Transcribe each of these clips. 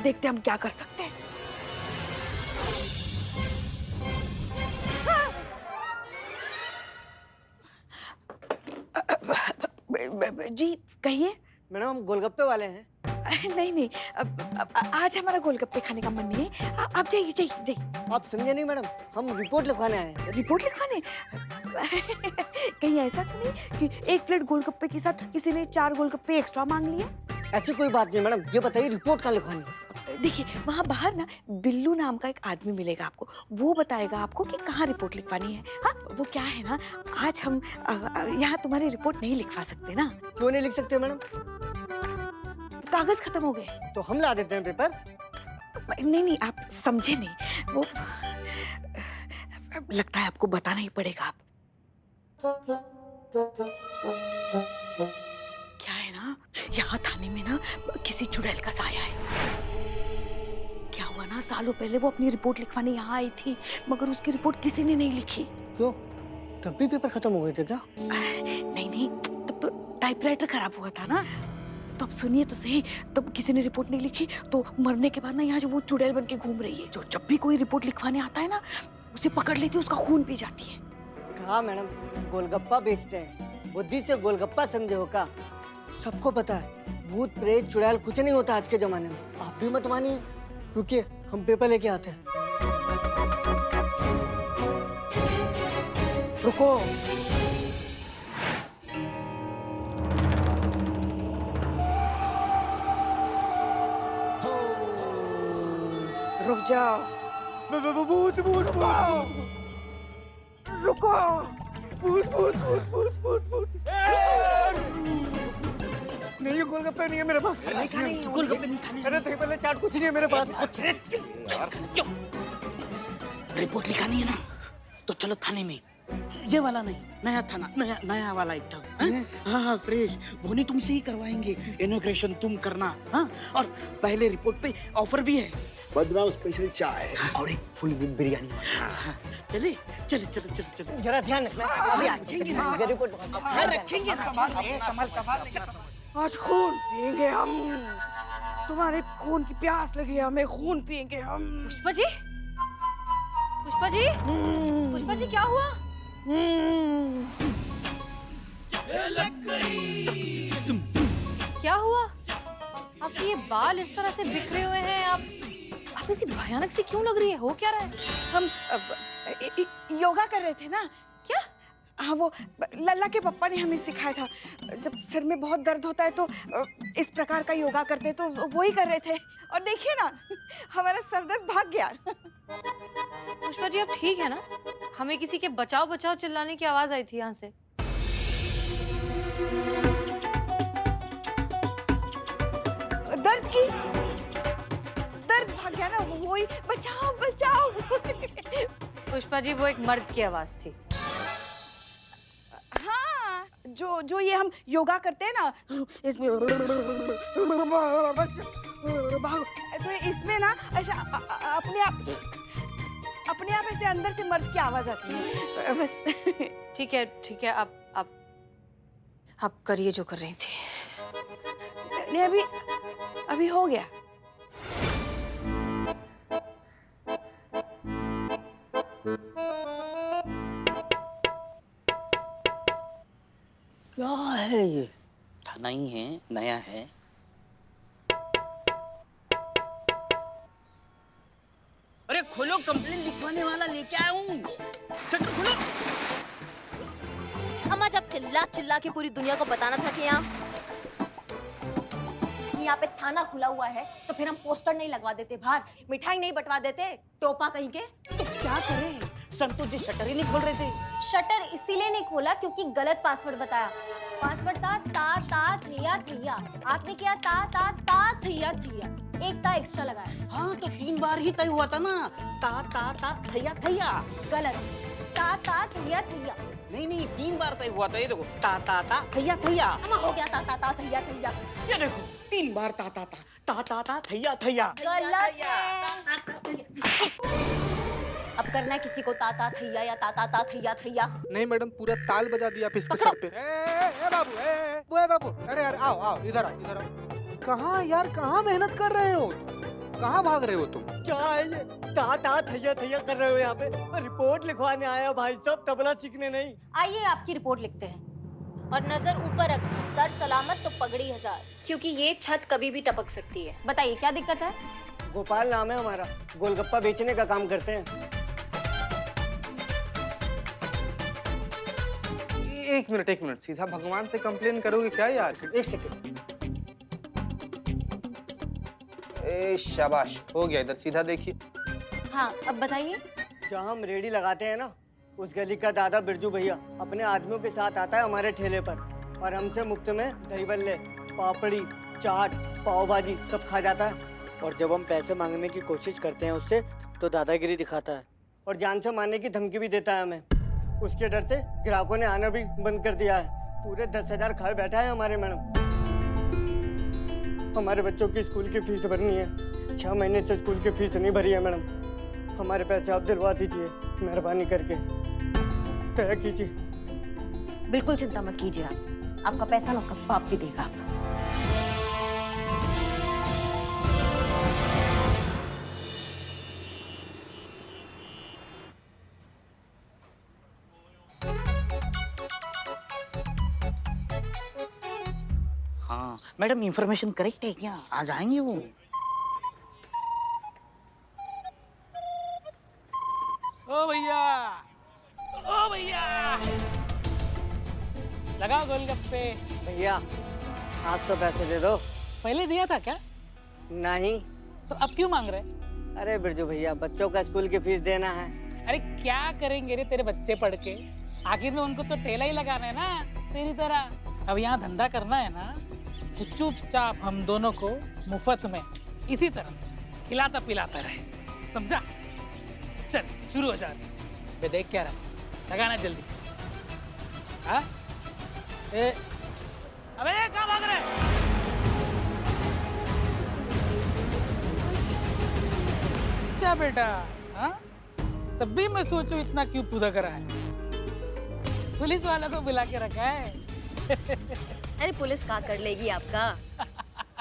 देखते हम क्या कर सकते हैं। जी कहिए। मैडम हम गोलगप्पे वाले हैं। नहीं नहीं, आज हमारा गोलगप्पे खाने का मन नहीं है। आप जाइए जाइए जाइए। आप समझे नहीं मैडम, हम रिपोर्ट लिखवाने आए हैं। रिपोर्ट लिखवाने? कहीं ऐसा तो नहीं कि एक प्लेट गोलगप्पे के साथ किसी ने 4 गोलगप्पे एक्स्ट्रा मांग लिए? ऐसी कोई बात नहीं मैडम, ये बताइए रिपोर्ट कहाँ लिखवानी है? देखिए वहाँ बाहर ना बिल्लू नाम का एक आदमी मिलेगा आपको, वो बताएगा आपको कि कहाँ रिपोर्ट लिखवानी है। हाँ वो क्या है ना, आज हम यहाँ तुम्हारी रिपोर्ट नहीं लिखवा सकते ना। क्यों नहीं लिख सकते मैडम? कागज खत्म हो गए। तो हम ला देते हैं पेपर। नहीं नहीं, आप समझे नहीं। वो लगता है आपको बताना ही पड़ेगा। आप क्या है ना, यहाँ थाने में ना किसी चुड़ैल का साया है। क्या हुआ ना, सालों पहले वो अपनी रिपोर्ट लिखवाने यहाँ आई थी, मगर उसकी रिपोर्ट किसी ने नहीं लिखी। क्यों? तब भी पेपर खत्म हो गए थे क्या? नहीं नहीं, तब तो टाइपराइटर खराब हुआ था ना। तब सुनिए तो सही, तब किसी ने रिपोर्ट नहीं लिखी, तो मरने के बाद ना यहाँ जो वो चुड़ैल बन के घूम रही है, जो जब भी कोई रिपोर्ट लिखवाने आता है ना उसे पकड़ लेती है, उसका खून पी जाती है। कहा मैडम, गोलगप्पा बेचते हैं, बुद्धि से गोलगप्पा समझे हो का? सबको पता है भूत प्रेत चुड़ैल कुछ नहीं होता आज के जमाने में। आप भी मत मानिए। रुकिए हम पेपर लेके आते हैं। रुको। रुक जाओ। भूत भूत भूत। रुको। भूत भूत भूत भूत भूत भूत। नहीं ये गोलगप्पे नहीं है मेरे पास। नहीं खाने, गोलगप्पे नहीं खाने। अरे दही भल्ले चाट कुछ नहीं है मेरे पास। चुप। रिपोर्ट लिखानी है ना तो चलो थाने में। ये वाला नहीं, नया थाना, नया वाला एकदम। हाँ फ्रेश। बोनी तुमसे ही करवाएंगे, इनॉग्रेशन तुम करना। हाँ और पहले रिपोर्ट पे ऑफर भी है, बदनाम स्पेशल चाय और एक फुल बिरयानी। हाँ, चले चले चले चले चले। जरा ध्यान रखना। अभी रखेंगे ना। रिपोर्ट हाँ रखेंगे ना। संभाल आज खून पिएंगे हम। तुम्हारे खून की प्यास लगी है, हमें खून पिएंगे हम। पुष्पा जी, पुष्पा जी, पुष्पा जी क्या हुआ? क्या हुआ? आपके ये बाल इस तरह से बिखरे हुए हैं, आप ऐसी भयानक सी क्यों लग रही है? हो क्या रहा है? हम योगा कर रहे थे ना। क्या? हाँ वो लल्ला के पापा ने हमें सिखाया था। जब सिर में बहुत दर्द होता है तो इस प्रकार का योगा करते हैं, तो वो ही कर रहे थे। और देखिए ना हमारा सर दर्द भाग गया। पुष्पा जी आप ठीक है ना? हमें किसी के बचाओ बचाओ चिल्लाने की आवाज आई थी यहाँ से। दर्द भाग गया ना, वो ही बचाओ बचाओ। पुष्पा जी वो एक मर्द की आवाज थी। हाँ जो ये हम योगा करते हैं ना, इसमें तो इसमें ना ऐसा अपने आप ऐसे अंदर से मर्द की आवाज आती है बस। ठीक है आप करिए जो कर रही थी। नहीं अभी हो गया। क्या है ये? थाना ही है, नया है। अरे खोलो, कंप्लेन लिखवाने वाला लेके आया हूँ। शटर खोलो। अम्मा जब चिल्ला चिल्ला के पूरी दुनिया को बताना था कि यहाँ पे थाना खुला हुआ है, तो फिर हम पोस्टर नहीं लगवा देते बाहर, मिठाई नहीं बंटवा देते, टोपा कहीं के। तो क्या करें? संतोष जी शटर ही नहीं खोल रहे थे। शटर इसीलिए नहीं खोला क्योंकि गलत पासवर्ड बताया। पासवर्ड था ता ता थिया थिया, आपने किया ता ता ता थिया थिया, एक ता एक्स्ट्रा लगाया। हाँ तो 3 बार ही तय हुआ था ना, ता थैया थैया। गलत, ता ता थिया थिया। नहीं 3 बार तय हुआ था। ये देखो ता थैया थैया। अम्मा हो गया ता ता थिया थिया। ये देखो 3 बार ता थैया थैया। गलत है। अब करना है किसी को ताता थैया या ताता थैया थैया। नहीं मैडम, पूरा ताल बजा दिया आप इसके सर पे। ए बाबू, बाबू, अरे आओ इधर आओ। कहाँ यार, कहाँ मेहनत कर रहे हो? कहाँ भाग रहे हो तुम? क्या है ये? ता ता थैया थैया कर रहे हो यहाँ पे? मैं रिपोर्ट लिखवाने आया भाई साहब, तबला सीखने नहीं। आइए आपकी रिपोर्ट लिखते हैं। और नजर ऊपर रखिए, सर सलामत तो पगड़ी 1000, क्योंकि ये छत कभी भी टपक सकती है। बताइए क्या दिक्कत है? गोपाल नाम है हमारा, गोलगप्पा बेचने का काम करते हैं। एक मिनट, सीधा भगवान से कंप्लेन करोगे क्या यार? एक सेकंड। ए शाबाश, हो गया। इधर सीधा देखिए। हाँ अब बताइए। जहाँ हम रेडी लगाते हैं ना, उस गली का दादा बिरजू भैया अपने आदमियों के साथ आता है हमारे ठेले पर, और हमसे मुफ्त में दही बल्ले, पापड़ी, चाट, पाव भाजी सब खा जाता है। और जब हम पैसे मांगने की कोशिश करते हैं उससे, तो दादागिरी दिखाता है और जान से मारने की धमकी भी देता है हमें। उसके डर से ग्राहकों ने आना भी बंद कर दिया है। पूरे 10,000 खाए बैठा है हमारे मैडम। हमारे बच्चों की स्कूल की फीस भरनी है, 6 महीने से स्कूल की फीस नहीं भरी है मैडम। हमारे पैसे आप दिलवा दीजिए मेहरबानी करके, तय कीजिए। बिल्कुल चिंता मत कीजिए आप, आपका पैसा ना उसका बाप भी देगा। हाँ मैडम, इंफॉर्मेशन करेक्ट है क्या? आज आएंगे वो? ओ भैया, ओ भैया, लगाओ गोलगप्पे। भैया आज तो पैसे दे दो। पहले दिया था क्या? नहीं। तो अब क्यों मांग रहे? अरे बिरजू भैया, बच्चों का स्कूल की फीस देना है। अरे क्या करेंगे रे तेरे बच्चे पढ़ के? आखिर में उनको तो ठेला ही लगाना है ना तेरी तरह। अब यहाँ धंधा करना है ना, तो चुपचाप हम दोनों को मुफ्त में इसी तरह खिलाता पिलाता रहे, समझा? चल शुरू हो जा। मैं देख क्या रहा, लगाना जल्दी। हाँ? अबे कहाँ भाग रहे? अच्छा बेटा, हाँ? तब भी मैं सोचूं इतना क्यों पूदा करा है? पुलिस वालों को बुला के रखा है। अरे पुलिस क्या कर लेगी आपका?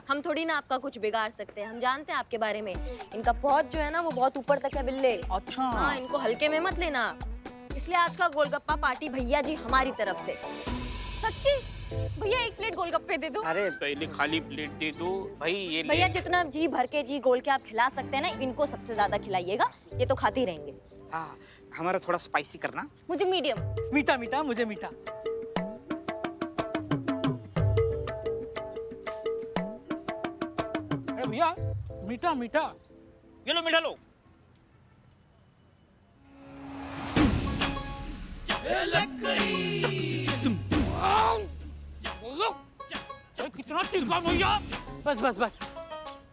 हम थोड़ी ना आपका कुछ बिगाड़ सकते हैं, हम जानते हैं आपके बारे में। इनका पहुंच जो है ना वो बहुत ऊपर तक है बिल्ले। अच्छा। हाँ, इनको हल्के में मत लेना। इसलिए आज का गोलगप्पा पार्टी भैया जी हमारी तरफ से। सच्ची? भैया 1 प्लेट गोलगप्पे दे दो। अरे पहले खाली प्लेट दे दो भाई। ये भैया जितना जी भर के जी गोल के आप खिला सकते हैं ना, इनको सबसे ज्यादा खिलाइएगा, ये तो खाते ही रहेंगे। हाँ, हमारा थोड़ा स्पाइसी करना। मुझे मीडियम। मीठा मीठा, मुझे मीठा। अरे भैया मीठा मीठा। ये लो मीठा लो। कितना तीखा भैया। बस बस बस,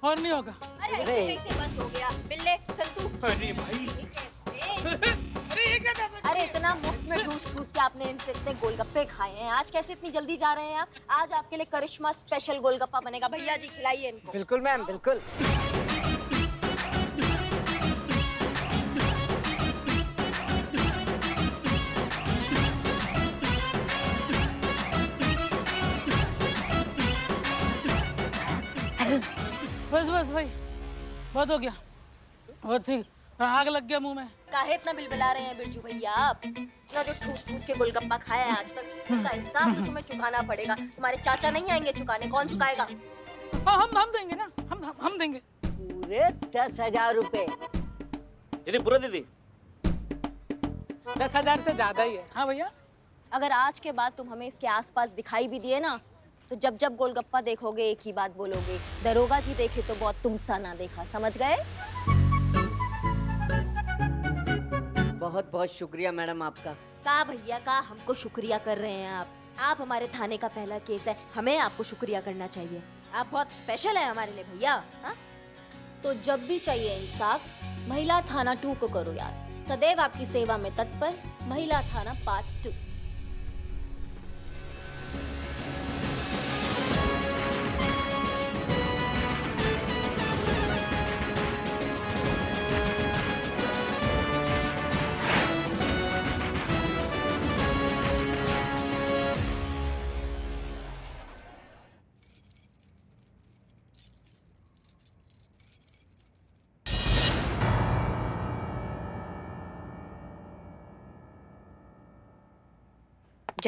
और नहीं होगा। अरे ऐसे कैसे बस हो गया बिल्ले संतू? अरे भाई, अरे ये क्या था? अरे इतना मुफ्त में ठूस ठूस के आपने इनसे इतने गोलगप्पे खाए हैं, आज कैसे इतनी जल्दी जा रहे हैं आप? आज आपके लिए करिश्मा स्पेशल गोलगप्पा बनेगा। भैया जी खिलाइए इनको। बिल्कुल मैम, बिल्कुल। बस बस भाई, बहुत हो गया, बहुत ठीक। आग लग गया मुंह में। काहे इतना बिलबिला रहे हैं बिरजू भैया आप? इतना जो ठूस ठूस के गोलगप्पा खाया है आज तक, उसका हिसाब तो तुम्हें चुकाना पड़ेगा। तुम्हारे चाचा नहीं आएंगे चुकाने, कौन चुकाएगा? हाँ हम देंगे ना, हम देंगे। पूरे 10,000 रुपए। दीदी पूरा दीदी। 10,000 से ज्यादा ही है। हाँ भैया। अगर आज के बाद तुम हमें इसके आसपास दिखाई भी दिए ना, तो जब जब गोलगप्पा देखोगे एक ही बात बोलोगे, दरोगा जी देखे तो बहुत तुम सा ना देखा। समझ गए? बहुत बहुत शुक्रिया मैडम आपका। का भैया का हमको शुक्रिया कर रहे हैं आप हमारे थाने का पहला केस है, हमें आपको शुक्रिया करना चाहिए। आप बहुत स्पेशल है हमारे लिए भैया। हाँ? तो जब भी चाहिए इंसाफ, महिला थाना 2 को करो याद। सदैव आपकी सेवा में तत्पर, महिला थाना पार्ट 2।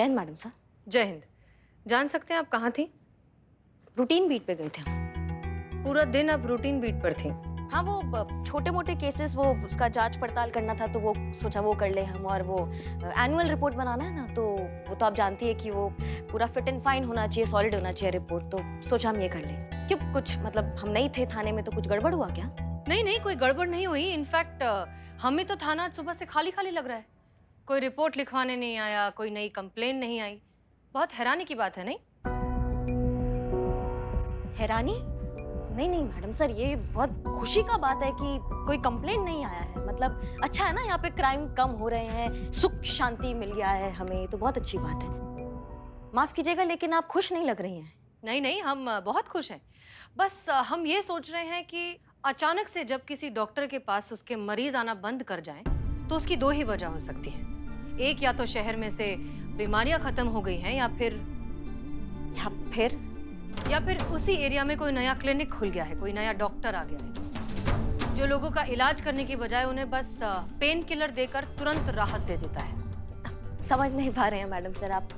जय हिंद मैडम सर। जय हिंद। जान सकते हैं आप कहाँ थी? रूटीन बीट पे गए थे हम। पूरा दिन आप रूटीन बीट पर थी? हाँ, वो छोटे मोटे केसेस, वो उसका जांच पड़ताल करना था, तो वो सोचा वो कर ले हम। और वो एनुअल रिपोर्ट बनाना है ना, तो वो तो आप जानती है कि वो पूरा फिट एंड फाइन होना चाहिए, सॉलिड होना चाहिए रिपोर्ट, तो सोचा हम ये कर ले। क्यों, कुछ मतलब हम नहीं थे थाने में तो कुछ गड़बड़ हुआ क्या? नहीं नहीं, कोई गड़बड़ नहीं हुई। इनफैक्ट हमें तो थाना आज सुबह से खाली खाली लग रहा है। कोई रिपोर्ट लिखवाने नहीं आया, कोई नई कंप्लेन नहीं आई। बहुत हैरानी की बात है, नहीं? हैरानी? नहीं नहीं मैडम सर, ये बहुत खुशी का बात है कि कोई कंप्लेंट नहीं आया है। मतलब अच्छा है ना, यहाँ पे क्राइम कम हो रहे हैं, सुख शांति मिल गया है हमें, तो बहुत अच्छी बात है। माफ कीजिएगा लेकिन आप खुश नहीं लग रही हैं। नहीं नहीं, हम बहुत खुश हैं। बस हम ये सोच रहे हैं कि अचानक से जब किसी डॉक्टर के पास उसके मरीज आना बंद कर जाएं, तो उसकी दो ही वजह हो सकती है। एक, या तो शहर में से बीमारियां खत्म हो गई हैं, या फिर उसी एरिया में कोई नया क्लिनिक खुल गया है, कोई नया डॉक्टर आ गया है जो लोगों का इलाज करने की बजाय उन्हें बस पेन किलर देकर तुरंत राहत दे देता है। समझ नहीं पा रहे हैं मैडम सर, आप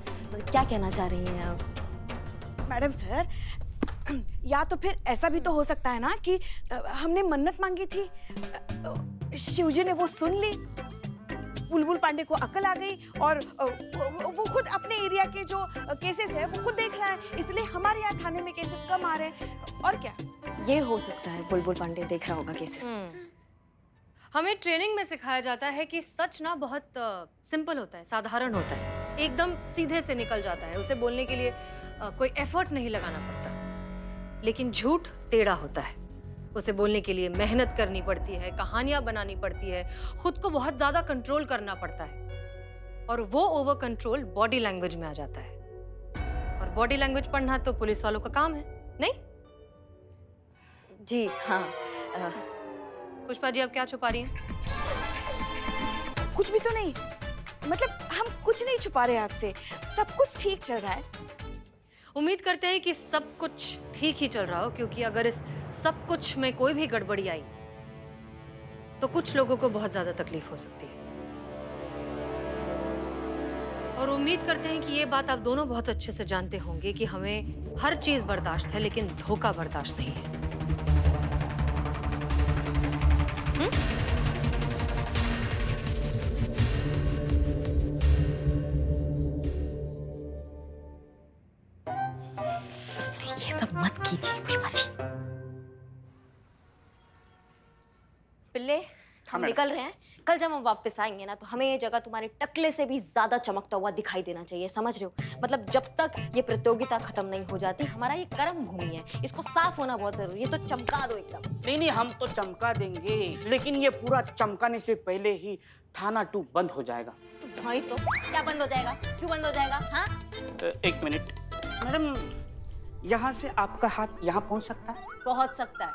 क्या कहना चाह रही हैं आप? मैडम सर, या तो फिर ऐसा भी तो हो सकता है ना कि हमने मन्नत मांगी थी, शिवजी ने वो सुन ली, बुलबुल पांडे को अकल आ गई और वो खुद अपने एरिया के जो केसेस है वो खुद देख रहा है, इसलिए हमारे यहाँ थाने में केसेस कम आ रहे हैं। और क्या? ये हो सकता है, बुलबुल पांडे देख रहा होगा केसेस। हमें ट्रेनिंग में सिखाया जाता है कि सच ना बहुत सिंपल होता है, साधारण होता है, एकदम सीधे से निकल जाता है। उसे बोलने के लिए कोई एफर्ट नहीं लगाना पड़ता। लेकिन झूठ टेढ़ा होता है, उसे बोलने के लिए मेहनत करनी पड़ती है, कहानियां बनानी पड़ती है, खुद को बहुत ज्यादा कंट्रोल करना पड़ता है, और वो ओवर कंट्रोल बॉडी लैंग्वेज में आ जाता है। और बॉडी लैंग्वेज पढ़ना तो पुलिस वालों का काम है, नहीं? जी हाँ। पुष्पा जी, आप क्या छुपा रही हैं? कुछ भी तो नहीं, मतलब हम कुछ नहीं छुपा रहे आपसे, सब कुछ ठीक चल रहा है। उम्मीद करते हैं कि सब कुछ ठीक ही चल रहा हो, क्योंकि अगर इस सब कुछ में कोई भी गड़बड़ी आई तो कुछ लोगों को बहुत ज्यादा तकलीफ हो सकती है। और उम्मीद करते हैं कि ये बात आप दोनों बहुत अच्छे से जानते होंगे कि हमें हर चीज बर्दाश्त है, लेकिन धोखा बर्दाश्त नहीं है। ये सब मत कीजिए पुष्पा जी। पिल्ले, हम निकल रहे हैं। कल जब हम वापस आएंगे ना, तो हमें ये जगह तुम्हारे टकले से भी ज्यादा चमकता हुआ दिखाई देना चाहिए, समझ रहे हो? मतलब जब तक ये प्रतियोगिता खत्म नहीं हो जाती, हमारा ये कर्म भूमि है, इसको साफ होना बहुत जरूरी है, तो चमका दो एकदम। नहीं नहीं, हम तो चमका देंगे, लेकिन ये पूरा चमकाने से पहले ही थाना 2 बंद हो जाएगा। तो भाई, तो क्या बंद हो जाएगा? क्यों बंद हो जाएगा? हाँ, एक मिनट मैडम, यहाँ से आपका हाथ यहाँ पहुँच सकता है? पहुंच सकता है।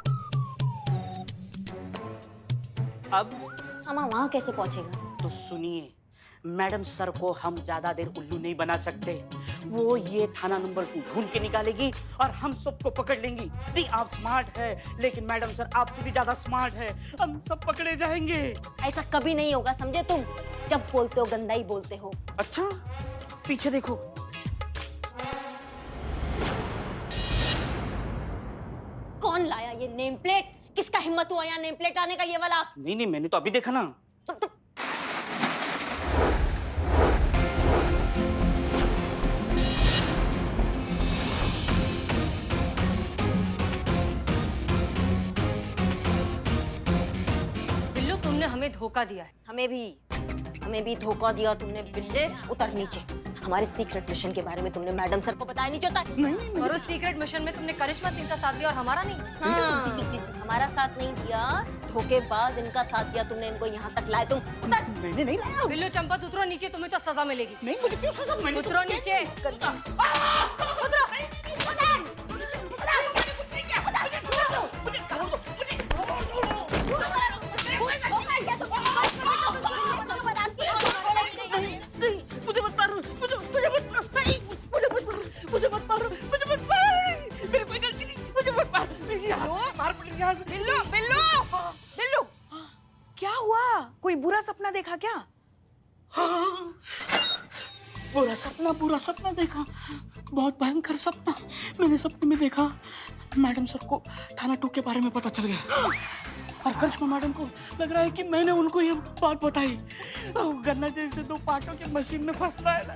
अब मामा वहाँ कैसे पहुंचेगा? तो सुनिए, मैडम सर को हम ज्यादा देर उल्लू नहीं बना सकते। वो ये थाना नंबर 2 ढूंढ के निकालेगी और हम सबको पकड़ लेंगी। नहीं, आप स्मार्ट है, लेकिन मैडम सर आपसे भी ज्यादा स्मार्ट है, हम सब पकड़े जाएंगे। ऐसा कभी नहीं होगा, समझे तुम? जब बोलते हो गंदा ही बोलते हो। अच्छा, पीछे देखो। कौन लाया ये नेम प्लेट? किसका हिम्मत हुआ यहाँ नेम प्लेट लाने का, ये वाला? नहीं नहीं, मैंने तो अभी देखा ना। बिल्लू, तुमने हमें धोखा दिया है। हमें भी धोखा दिया तुमने बिल्ले। उतर नीचे। हमारे सीक्रेट मिशन के बारे में तुमने मैडम सर को बताया नहीं होता? नहीं। और उस सीक्रेट मिशन में तुमने करिश्मा सिंह का साथ दिया और हमारा नहीं। हाँ, हमारा साथ नहीं दिया, धोखेबाज इनका साथ दिया तुमने, इनको यहाँ तक लाए तुम। उतर। नहीं, बिल्लू चंपत, उतरो नीचे, तुम्हें तो सजा मिलेगी। नहीं, मुझे क्यों सजा? मैंने तो उतरो नीचे। उतरो। मुझे मत मारो, मुझे मत मारो, मेरी कोई गलती नहीं, मुझे मत मार। बिल्लू, क्या हुआ? कोई बुरा सपना देखा क्या? बुरा सपना देखा, बहुत भयंकर सपना। मैंने सपने में देखा मैडम सर को थाना 2 के बारे में पता चल गया और करिश्मा मैडम को लग रहा है कि मैंने उनको ये बात बताई। गन्ना जैसे 2 पार्टों के मशीन में फंसता है ना,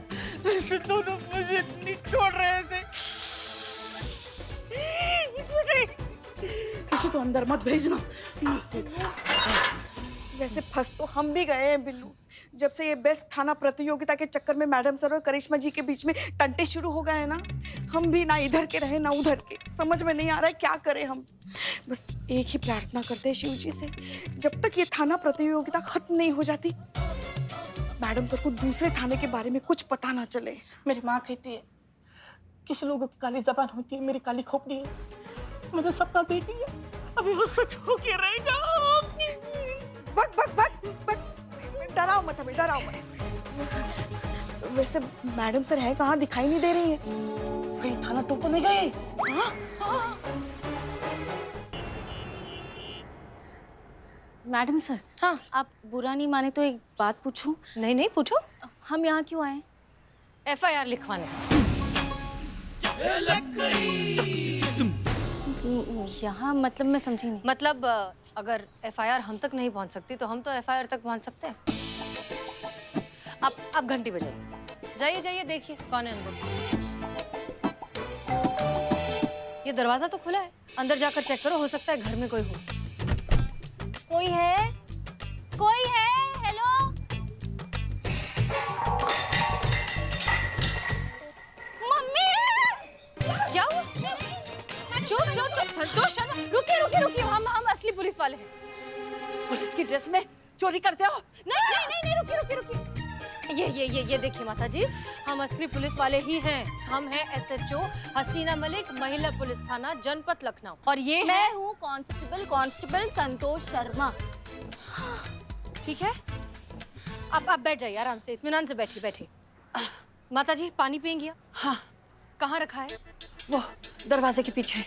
ऐसे दोनों मुझे इतनी छोड़ रहे हैं ऐसे। किसी को अंदर मत भेजना। वैसे फंस तो हम भी गए हैं बिल्लू। जब से ये बेस्ट थाना प्रतियोगिता के चक्कर में मैडम सर और करिश्मा जी के बीच में टंटे शुरू हो गए हैं ना, हम भी ना इधर के रहे ना उधर के। समझ में नहीं आ रहा है क्या करें हम। बस एक ही प्रार्थना करते हैं शिव जी से, जब तक ये थाना प्रतियोगिता खत्म नहीं हो जाती मैडम सर को दूसरे थाने के बारे में कुछ पता ना चले। मेरी माँ कहती है किसी लोगों की काली जबान होती है, मेरी काली खोपड़ी है। मैंने सपना देख लिया, अभी वो सच हो के रहेगा। बक बक बक बक, डराओ मत हमें, डराओ मत। वैसे मैडम सर है कहाँ, दिखाई नहीं दे रही है। कहीं थाना 2 तो नहीं गई? मैडम सर, हाँ। आप बुरा नहीं माने तो एक बात पूछूं? नहीं नहीं, पूछो। हम यहाँ क्यों आए? FIR लिखवाने। यहाँ मतलब मैं समझी नहीं। मतलब अगर FIR हम तक नहीं पहुंच सकती तो हम तो FIR तक पहुंच सकते हैं। आप घंटी बजाइए, जाइए जाइए, देखिए कौन है अंदर। ये दरवाजा तो खुला है, अंदर जाकर चेक करो, हो सकता है घर में कोई हो। कोई है? कोई है? हेलो? मम्मी! क्या हुआ? चुप चुप चुप, संतोष शर्मा, रुकिए, हम असली पुलिस वाले हैं। पुलिस की ड्रेस में चोरी करते हो? नहीं, रुकिए। ये देखिए माता जी, हम असली पुलिस वाले ही हैं। हम हैं SHO हसीना मलिक, महिला पुलिस थाना जनपद लखनऊ। और ये मैं हूँ कांस्टेबल संतोष शर्मा। ठीक है, आप बैठ जाइए आराम से, इत्मीनान से बैठिए। माता जी पानी पियेंगी? हाँ। कहाँ रखा है? वो दरवाजे के पीछे।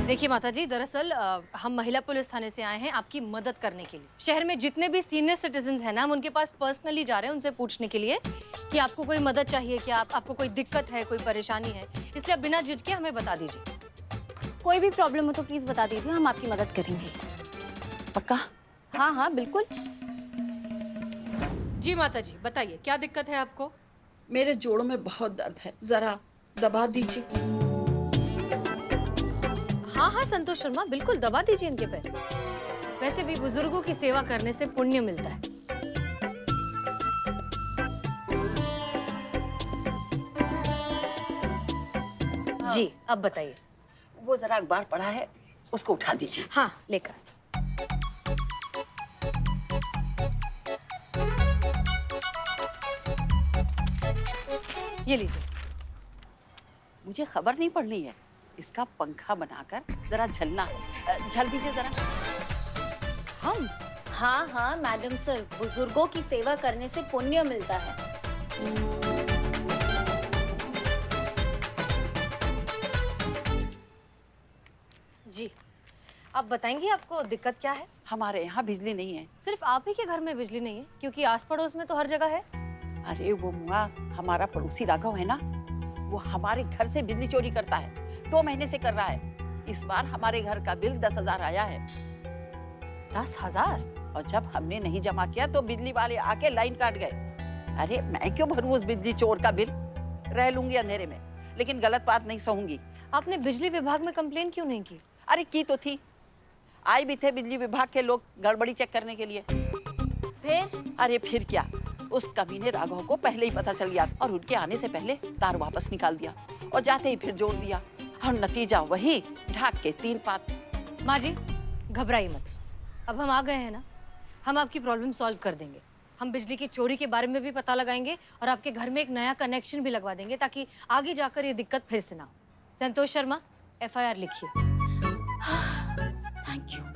देखिए माता जी, दरअसल हम महिला पुलिस थाने से आए हैं आपकी मदद करने के लिए। शहर में जितने भी सीनियर सिटीजन्स हैं ना, हम उनके पास पर्सनली जा रहे हैं उनसे पूछने के लिए कि आपको कोई मदद चाहिए क्या, आपको कोई दिक्कत है, कोई परेशानी है। इसलिए आप बिना झिझके हमें बता दीजिए। कोई भी प्रॉब्लम हो तो प्लीज बता दीजिए, हम आपकी मदद करेंगे। पक्का? हाँ बिल्कुल। जी माता जी बताइए, क्या दिक्कत है आपको? मेरे जोड़ों में बहुत दर्द है, जरा दबा दीजिए। हाँ संतोष शर्मा, बिल्कुल दबा दीजिए इनके पैर। वैसे भी बुजुर्गों की सेवा करने से पुण्य मिलता है। जी अब बताइए। वो जरा अखबार पढ़ा है, उसको उठा दीजिए। हाँ लेकर। ये लीजिए। मुझे खबर नहीं पढ़नी है, इसका पंखा बनाकर जरा झलना, झल दीजिए जरा। हम? हाँ मैडम सर, बुजुर्गों की सेवा करने से पुण्य मिलता है। जी आप बताएंगी आपको दिक्कत क्या है? हमारे यहाँ बिजली नहीं है। सिर्फ आप ही के घर में बिजली नहीं है? क्योंकि आस पड़ोस में तो हर जगह है। अरे वो मुआ हमारा पड़ोसी राघव है ना, वो हमारे घर से बिजली चोरी करता है, 2 महीने से कर रहा है। इस बार हमारे घर का बिल 10,000 आया है। 10,000? और जब हमने नहीं जमा किया तो बिजली वाले आके लाइन काट गए। अरे मैं क्यों भरूं उस बिजली चोर का बिल, रह लूंगी अंधेरे में, लेकिन गलत बात नहीं सहूंगी। आपने बिजली विभाग में कंप्लेन क्यों नहीं की? अरे की तो थी, आए भी थे बिजली विभाग के लोग गड़बड़ी चेक करने के लिए। फिर? अरे फिर क्या, उस कमीने राघव को पहले ही पता चल गया और उनके आने से पहले तार वापस निकाल दिया और जाते ही फिर जोड़ दिया और नतीजा वही ढाक के 3 पात। माँ जी घबराइए मत, अब हम आ गए हैं ना, हम आपकी प्रॉब्लम सॉल्व कर देंगे। हम बिजली की चोरी के बारे में भी पता लगाएंगे और आपके घर में एक नया कनेक्शन भी लगवा देंगे ताकि आगे जाकर ये दिक्कत फिर से ना हो। संतोष शर्मा FIR लिखिए। Thank you.